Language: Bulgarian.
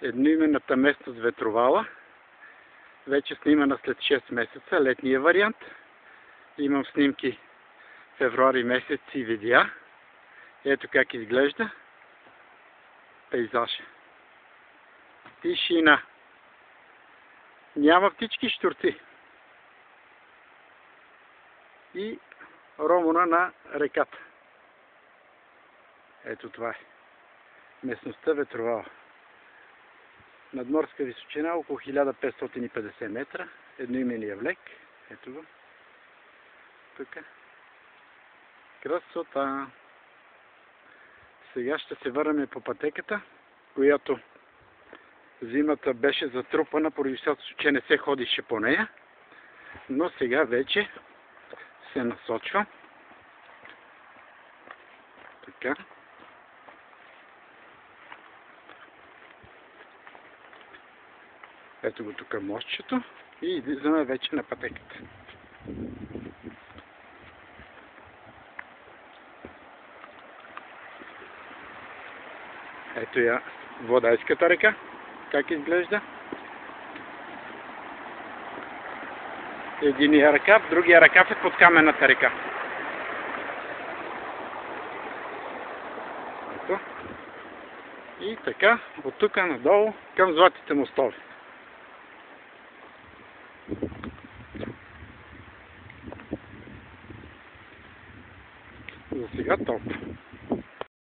едноименната местност Ветровала, вече снимана след 6 месеца, летния вариант. Имам снимки февруари месец и видеа. Ето как изглежда пейзажа. Тишина. Няма птички, щурци. И ромона на реката. Ето това е. Местността Ветровала. Надморска височина около 1550 метра. Едноимения влек. Ето го. Тук. Красота! Сега ще се върнем по пътеката, която зимата беше затрупана, поради че не се ходише по нея. Но сега вече се насочва. Така. Ето го тук мостчето и излизаме вече на пътеката. Ето я Владайската река, как изглежда. Единия ръкав, другия ръкав е под каменната река. Ето. И така, от тук надолу към Златите мостове. За сега толкова.